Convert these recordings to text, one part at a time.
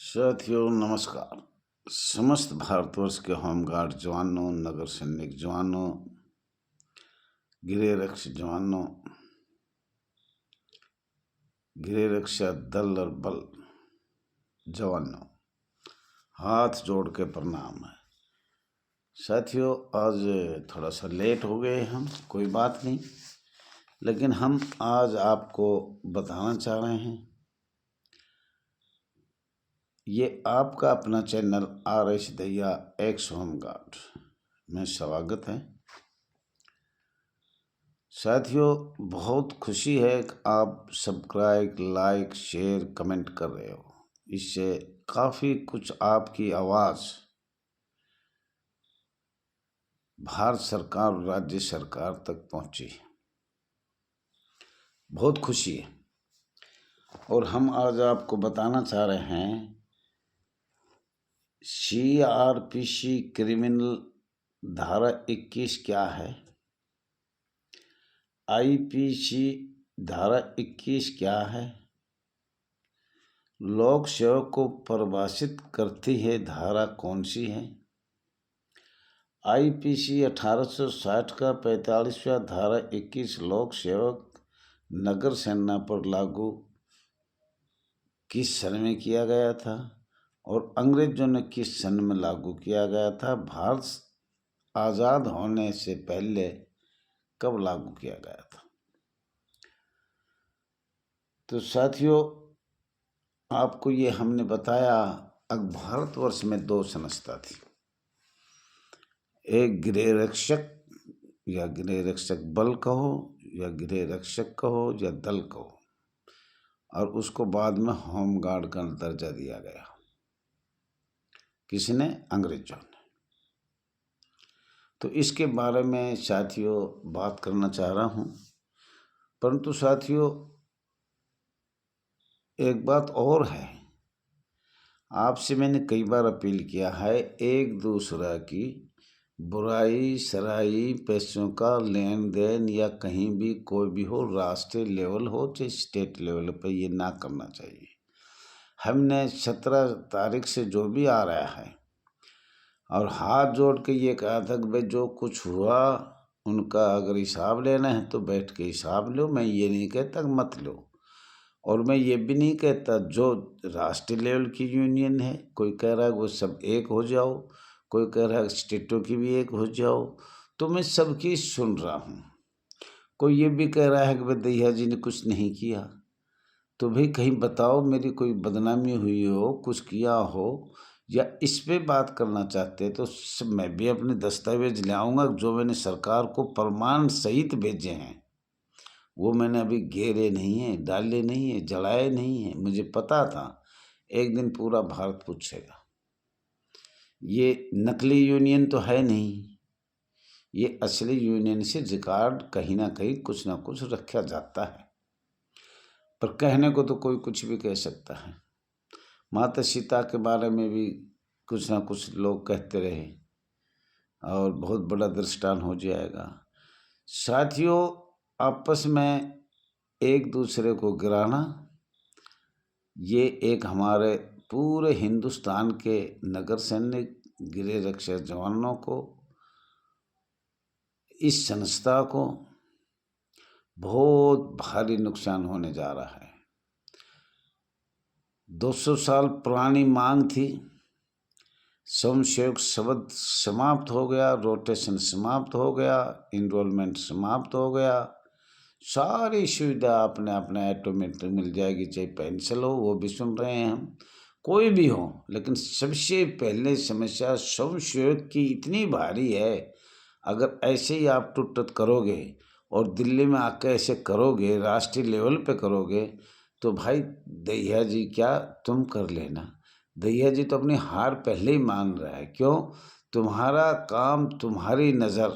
साथियों नमस्कार। समस्त भारतवर्ष के होमगार्ड जवानों, नगर सैनिक जवानों, गृह रक्षा जवानों, गृह रक्षा दल और बल जवानों, हाथ जोड़ के प्रणाम है। साथियों आज थोड़ा सा लेट हो गए हम, कोई बात नहीं, लेकिन हम आज आपको बताना चाह रहे हैं, ये आपका अपना channel RS Dahiya x home guard में स्वागत है। साथियों बहुत खुशी है कि आप सब्सक्राइब, लाइक, शेयर, कमेंट कर रहे हो। इससे काफ़ी कुछ आपकी आवाज़ भारत सरकार और राज्य सरकार तक पहुंची, बहुत खुशी है। और हम आज आपको बताना चाह रहे हैं CRPC क्रिमिनल धारा 21 क्या है, IPC धारा 21 क्या है, लोक सेवक को परिभाषित करती है धारा कौन सी है, IPC 1860 का 45वां धारा 21 लोक सेवक नगर सेना पर लागू किस सन में किया गया था और अंग्रेजों ने किस सन में लागू किया गया था, भारत आज़ाद होने से पहले कब लागू किया गया था। तो साथियों आपको ये हमने बताया, अब भारतवर्ष में दो संस्था थी, एक गृह रक्षक या गृह रक्षक बल कहो या गृह रक्षक कहो या दल कहो, और उसको बाद में होमगार्ड का दर्जा दिया गया। किसने? अंग्रेजों ने। तो इसके बारे में साथियों बात करना चाह रहा हूँ, परंतु साथियों एक बात और है, आपसे मैंने कई बार अपील किया है, एक दूसरा की बुराई सराई, पैसों का लेन देन या कहीं भी कोई भी हो, राष्ट्रीय लेवल हो चाहे स्टेट लेवल पे, ये ना करना चाहिए। हमने 17 तारीख से जो भी आ रहा है और हाथ जोड़ के ये कहा था कि भाई जो कुछ हुआ उनका अगर हिसाब लेना है तो बैठ के हिसाब लो। मैं ये नहीं कहता कि मत लो, और मैं ये भी नहीं कहता जो राष्ट्रीय लेवल की यूनियन है, कोई कह रहा है वो सब एक हो जाओ, कोई कह रहा है स्टेटों की भी एक हो जाओ, तो मैं सबकी सुन रहा हूँ। कोई ये भी कह रहा है कि भाई दहिया जी ने कुछ नहीं किया, तो भाई कहीं बताओ मेरी कोई बदनामी हुई हो, कुछ किया हो, या इस पे बात करना चाहते तो मैं भी अपने दस्तावेज ले आऊँगा जो मैंने सरकार को प्रमाण सहित भेजे हैं। वो मैंने अभी घेरे नहीं है, डाले नहीं है, जलाए नहीं है। मुझे पता था एक दिन पूरा भारत पूछेगा। ये नकली यूनियन तो है नहीं, ये असली यूनियन से रिकॉर्ड कहीं ना कहीं कुछ ना कुछ रखा जाता है, पर कहने को तो कोई कुछ भी कह सकता है। माता सीता के बारे में भी कुछ ना कुछ लोग कहते रहे और बहुत बड़ा दृष्टांत हो जाएगा। साथियों आपस में एक दूसरे को गिराना, ये एक हमारे पूरे हिंदुस्तान के नगर सैनिक, गृह रक्षा जवानों को, इस संस्था को बहुत भारी नुकसान होने जा रहा है। 200 साल पुरानी मांग थी, स्वयंसेवक शब्द समाप्त हो गया, रोटेशन समाप्त हो गया, इनरोलमेंट समाप्त हो गया, सारी सुविधा अपने अपने ऑटोमेटिक मिल जाएगी, चाहे पेंसिल हो, वो भी सुन रहे हैं हम, कोई भी हो। लेकिन सबसे पहले समस्या स्वयंसेवक की इतनी भारी है, अगर ऐसे ही आप टुट करोगे और दिल्ली में आके ऐसे करोगे, राष्ट्रीय लेवल पे करोगे, तो भाई दहिया जी क्या तुम कर लेना। दहिया जी तो अपनी हार पहले ही मान रहा है। क्यों? तुम्हारा काम, तुम्हारी नज़र,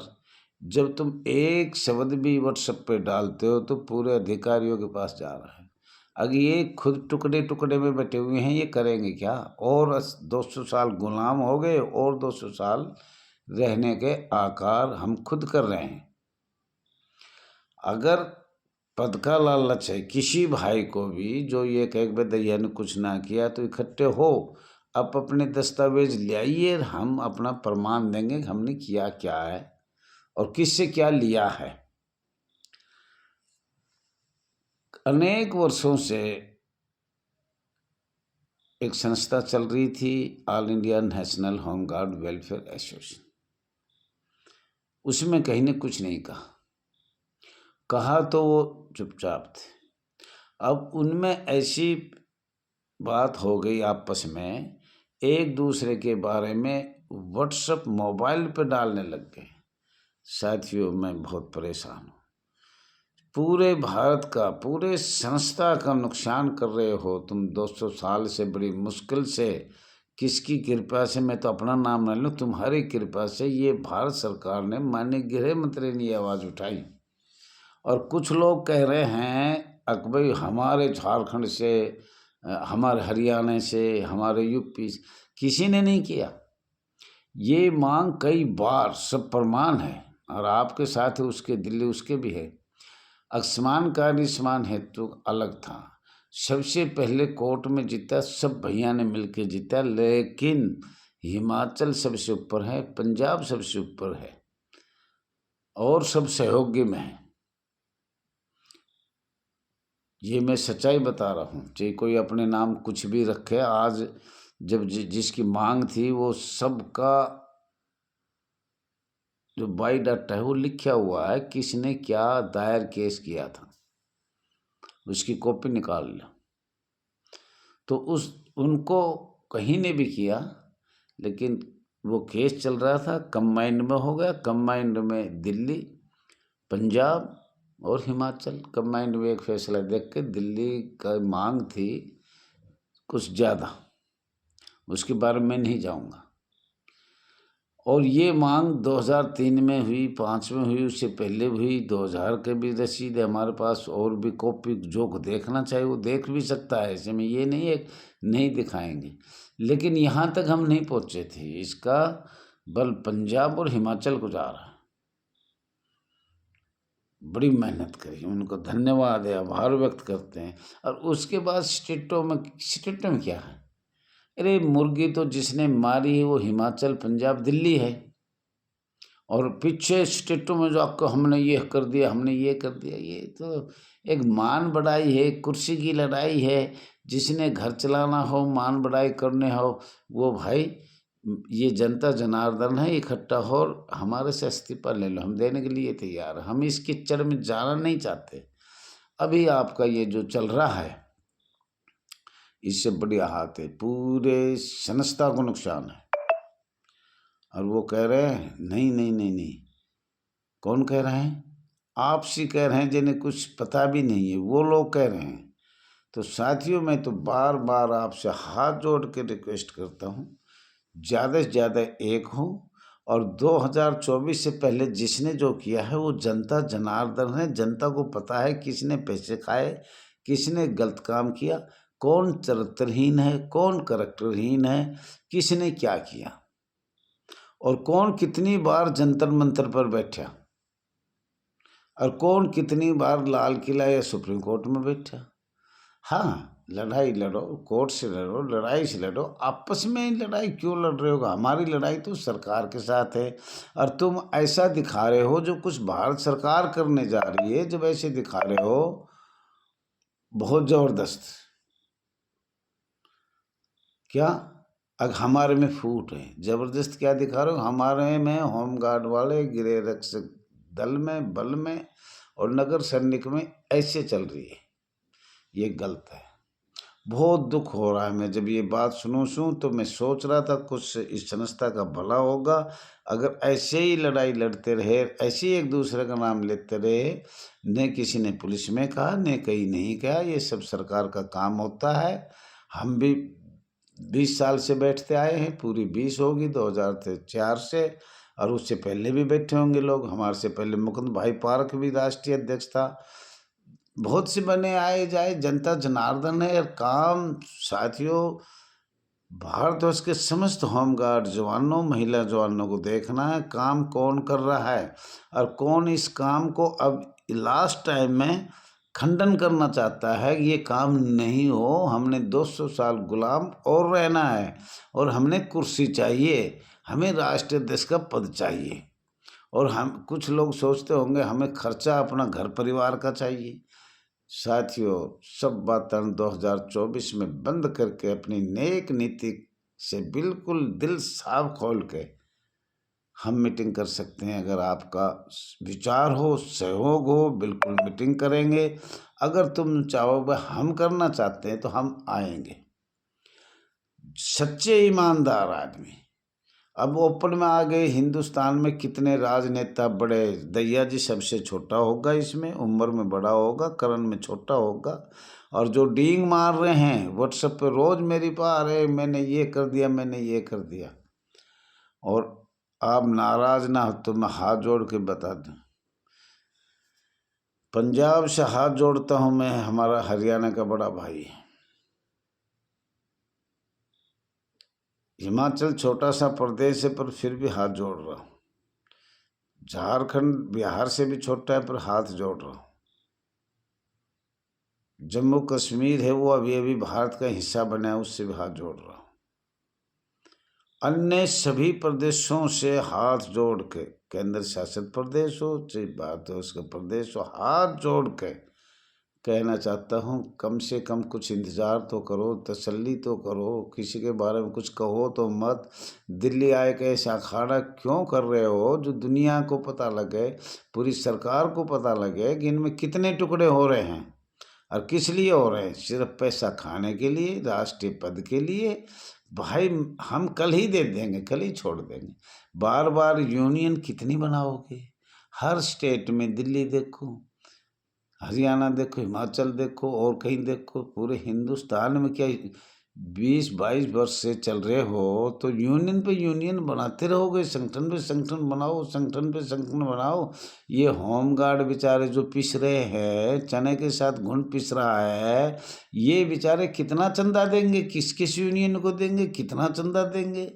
जब तुम एक शब्द भी व्हाट्सएप पे डालते हो तो पूरे अधिकारियों के पास जा रहा है। अगर ये खुद टुकड़े टुकड़े में बैठे हुए हैं, ये करेंगे क्या? और 200 साल गुलाम हो गए और 200 साल रहने के आकार हम खुद कर रहे हैं। अगर पद का लालच है। किसी भाई को भी जो ये कह के दैया ने कुछ ना किया तो इकट्ठे हो, आप अपने दस्तावेज ले आइए, हम अपना प्रमाण देंगे कि हमने किया क्या है और किससे क्या लिया है। अनेक वर्षों से एक संस्था चल रही थी, all India national home guard welfare association. उसमें कहीं ने कुछ नहीं कहा तो वो चुपचाप थे। अब उनमें ऐसी बात हो गई आपस में, एक दूसरे के बारे में व्हाट्सएप मोबाइल पे डालने लग गए। साथियों, मैं बहुत परेशान हूँ। पूरे भारत का, पूरे संस्था का नुकसान कर रहे हो तुम। 200 साल से बड़ी मुश्किल से, किसकी कृपा से, मैं तो अपना नाम न लूँ, तुम्हारी कृपा से ये भारत सरकार ने, माननीय गृह मंत्री ने आवाज़ उठाई। और कुछ लोग कह रहे हैं अकबई हमारे झारखंड से, हमारे हरियाणा से, हमारे यूपी से, किसी ने नहीं किया। ये मांग कई बार, सब प्रमाण है, और आपके साथ उसके दिल्ली उसके भी है। आयुष्मान कार्ड आयुष्मान हेतु अलग था, सबसे पहले कोर्ट में जीता, सब भैया ने मिलकर जीता, लेकिन हिमाचल सबसे ऊपर है, पंजाब सबसे ऊपर है, और सब सहयोगी में है। ये मैं सच्चाई बता रहा हूँ, चाहे कोई अपने नाम कुछ भी रखे। आज जब जिसकी मांग थी वो सबका जो बायोडाटा है वो लिखा हुआ है, किसने क्या दायर केस किया था, उसकी कॉपी निकाल लो। तो उनको कहीं ने भी किया, लेकिन वो केस चल रहा था, कंबाइंड में हो गया। कंबाइंड में दिल्ली, पंजाब और हिमाचल कंबाइंड में एक फैसला देख के दिल्ली का मांग थी कुछ ज़्यादा, उसके बारे में नहीं जाऊंगा। और ये मांग 2003 में हुई, 5 में हुई, उससे पहले हुई, 2000 के भी रसीद है हमारे पास, और भी कॉपी, जो को देखना चाहे वो देख भी सकता है। ऐसे में ये नहीं है नहीं दिखाएंगे, लेकिन यहाँ तक हम नहीं पहुँचे थे। इसका बल पंजाब और हिमाचल को जा रहा है। बड़ी मेहनत करी, उनको धन्यवाद है, आभार व्यक्त करते हैं। और उसके बाद स्टेटों में क्या है? अरे मुर्गी तो जिसने मारी है वो हिमाचल, पंजाब, दिल्ली है, और पीछे स्टेटों में जो आपको हमने ये कर दिया, हमने ये कर दिया। ये तो एक मान बढ़ाई है, कुर्सी की लड़ाई है। जिसने घर चलाना हो, मान बढ़ाई करने हो, वो भाई ये जनता जनार्दन है, इकट्ठा हो और हमारे से इस्तीफा ले लो, हम देने के लिए तैयार। हम इस कीचड़ में जाना नहीं चाहते। अभी आपका ये जो चल रहा है, इससे बड़ी आहत है, पूरे संस्था को नुकसान है। और वो कह रहे हैं नहीं नहीं नहीं नहीं। कौन कह रहे हैं? आपसी कह रहे हैं, जिन्हें कुछ पता भी नहीं है, वो लोग कह रहे हैं। तो साथियों, मैं तो बार बार आपसे हाथ जोड़ के रिक्वेस्ट करता हूँ, ज़्यादा से ज़्यादा एक हो। और 2024 से पहले जिसने जो किया है वो जनता जनार्दन है। जनता को पता है किसने पैसे खाए, किसने गलत काम किया, कौन चरित्रहीन है, कौन करैक्टरहीन है, किसने क्या किया, और कौन कितनी बार जंतर मंतर पर बैठा, और कौन कितनी बार लाल किला या सुप्रीम कोर्ट में बैठा। हाँ, लड़ाई लड़ो, कोर्ट से लड़ो, लड़ाई से लड़ो, आपस में लड़ाई क्यों लड़ रहे हो? हमारी लड़ाई तो सरकार के साथ है, और तुम ऐसा दिखा रहे हो जो कुछ भारत सरकार करने जा रही है, जब ऐसे दिखा रहे हो बहुत ज़बरदस्त। क्या अगर हमारे में फूट है, ज़बरदस्त क्या दिखा रहे हो? हमारे में होमगार्ड वाले, गृह रक्षक दल में, बल में और नगर सैनिक में ऐसे चल रही है। ये गलत है। बहुत दुख हो रहा है। मैं जब ये बात सुनूं तो मैं सोच रहा था कुछ इस संस्था का भला होगा अगर ऐसे ही लड़ाई लड़ते रहे, ऐसे ही एक दूसरे का नाम लेते रहे। न किसी ने पुलिस में कहा, न कहीं नहीं कहा, ये सब सरकार का काम होता है। हम भी 20 साल से बैठते आए हैं, पूरी 20 होगी 2004 से, और उससे पहले भी बैठे होंगे लोग। हमारे से पहले मुकुंद भाई पार्क भी राष्ट्रीय अध्यक्ष था। बहुत से बने आए जाए, जनता जनार्दन है। और काम साथियों, भारतवर्ष के समस्त होमगार्ड जवानों, महिला जवानों को देखना है काम कौन कर रहा है, और कौन इस काम को अब लास्ट टाइम में खंडन करना चाहता है कि ये काम नहीं हो, हमने 200 साल गुलाम और रहना है और हमने कुर्सी चाहिए, हमें राष्ट्राध्यक्ष का पद चाहिए। और हम कुछ लोग सोचते होंगे हमें खर्चा अपना घर परिवार का चाहिए। साथियों, सब बातें 2024 में बंद करके अपनी नेक नीति से बिल्कुल दिल साफ खोल के हम मीटिंग कर सकते हैं। अगर आपका विचार हो, सहयोग हो, बिल्कुल मीटिंग करेंगे। अगर तुम चाहो भाई हम करना चाहते हैं तो हम आएंगे। सच्चे ईमानदार आदमी। अब ओपन में आ गए। हिंदुस्तान में कितने राजनेता बड़े, दैया जी सबसे छोटा होगा, इसमें उम्र में बड़ा होगा, करण में छोटा होगा। और जो डींग मार रहे हैं व्हाट्सएप पे रोज मेरी पास, अरे मैंने ये कर दिया, मैंने ये कर दिया। और आप नाराज ना हो तो मैं हाथ जोड़ के बता दूं, पंजाब से हाथ जोड़ता हूं मैं, हमारा हरियाणा का बड़ा भाई है। हिमाचल छोटा सा प्रदेश है पर फिर भी हाथ जोड़ रहा हूँ। झारखंड बिहार से भी छोटा है पर हाथ जोड़ रहा हूँ। जम्मू कश्मीर है वो अभी अभी भारत का हिस्सा बना है, उससे भी हाथ जोड़ रहा हूँ। अन्य सभी प्रदेशों से हाथ जोड़ के, केंद्र शासित प्रदेश हो चाहे भारत उसका प्रदेश हो, हाथ जोड़ के कहना चाहता हूँ कम से कम कुछ इंतज़ार तो करो, तसल्ली तो करो। किसी के बारे में कुछ कहो तो मत। दिल्ली आए के ऐसा अखाड़ा क्यों कर रहे हो जो दुनिया को पता लगे, पूरी सरकार को पता लगे कि इनमें कितने टुकड़े हो रहे हैं और किस लिए हो रहे हैं? सिर्फ पैसा खाने के लिए, राष्ट्रीय पद के लिए। भाई हम कल ही दे देंगे, कल ही छोड़ देंगे। बार बार यूनियन कितनी बनाओगे? हर स्टेट में, दिल्ली देखो, हरियाणा देखो, हिमाचल देखो और कहीं देखो, पूरे हिंदुस्तान में क्या 20-22 वर्ष से चल रहे हो तो यूनियन पे यूनियन बनाते रहोगे। संगठन पे संगठन बनाओ, संगठन पे संगठन बनाओ। ये होमगार्ड बेचारे जो पिस रहे हैं, चने के साथ घुन पिस रहा है, ये बेचारे कितना चंदा देंगे, किस किस यूनियन को देंगे, कितना चंदा देंगे?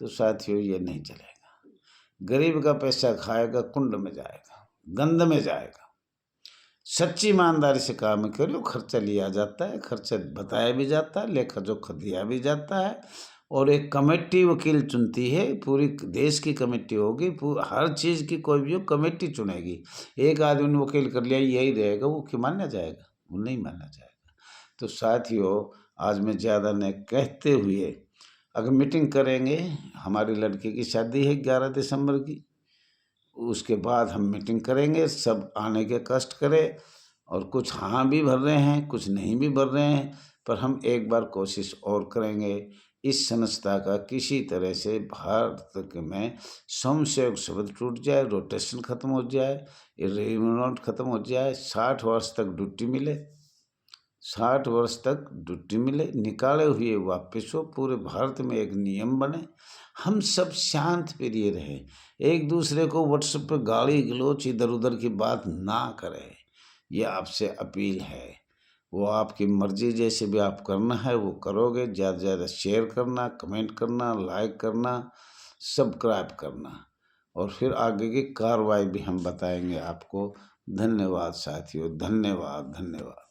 तो साथियों ये नहीं चलेगा। गरीब का पैसा खाएगा, कुंड में जाएगा, गंद में जाएगा। सच्ची ईमानदारी से काम करो, खर्चा लिया जाता है, खर्चा बताया भी जाता है, लेखा जोखा दिया भी जाता है। और एक कमेटी वकील चुनती है, पूरी देश की कमेटी होगी, हर चीज़ की कोई भी हो कमेटी चुनेगी। एक आदमी ने वकील कर लिया यही रहेगा, वो क्यों माना जाएगा? वो नहीं माना जाएगा। तो साथियों, आज मैं ज़्यादा न कहते हुए, अगर मीटिंग करेंगे, हमारी लड़की की शादी है 11 दिसंबर की, उसके बाद हम मीटिंग करेंगे। सब आने के कष्ट करें। और कुछ हाँ भी भर रहे हैं, कुछ नहीं भी भर रहे हैं, पर हम एक बार कोशिश और करेंगे। इस संस्था का किसी तरह से भारत में स्वयंसेवक शब्द टूट जाए, रोटेशन खत्म हो जाए, रिमोट खत्म हो जाए, 60 वर्ष तक ड्यूटी मिले, 60 वर्ष तक ड्यूटी मिले, निकाले हुए वापस हो, पूरे भारत में एक नियम बने, हम सब शांत प्रिय रहे, एक दूसरे को व्हाट्सएप पर गाली गलौच इधर उधर की बात ना करें। ये आपसे अपील है। वो आपकी मर्जी, जैसे भी आप करना है वो करोगे। ज़्यादा से ज़्यादा शेयर करना, कमेंट करना, लाइक करना, सब्सक्राइब करना, और फिर आगे की कार्रवाई भी हम बताएंगे आपको। धन्यवाद साथियों, धन्यवाद, धन्यवाद।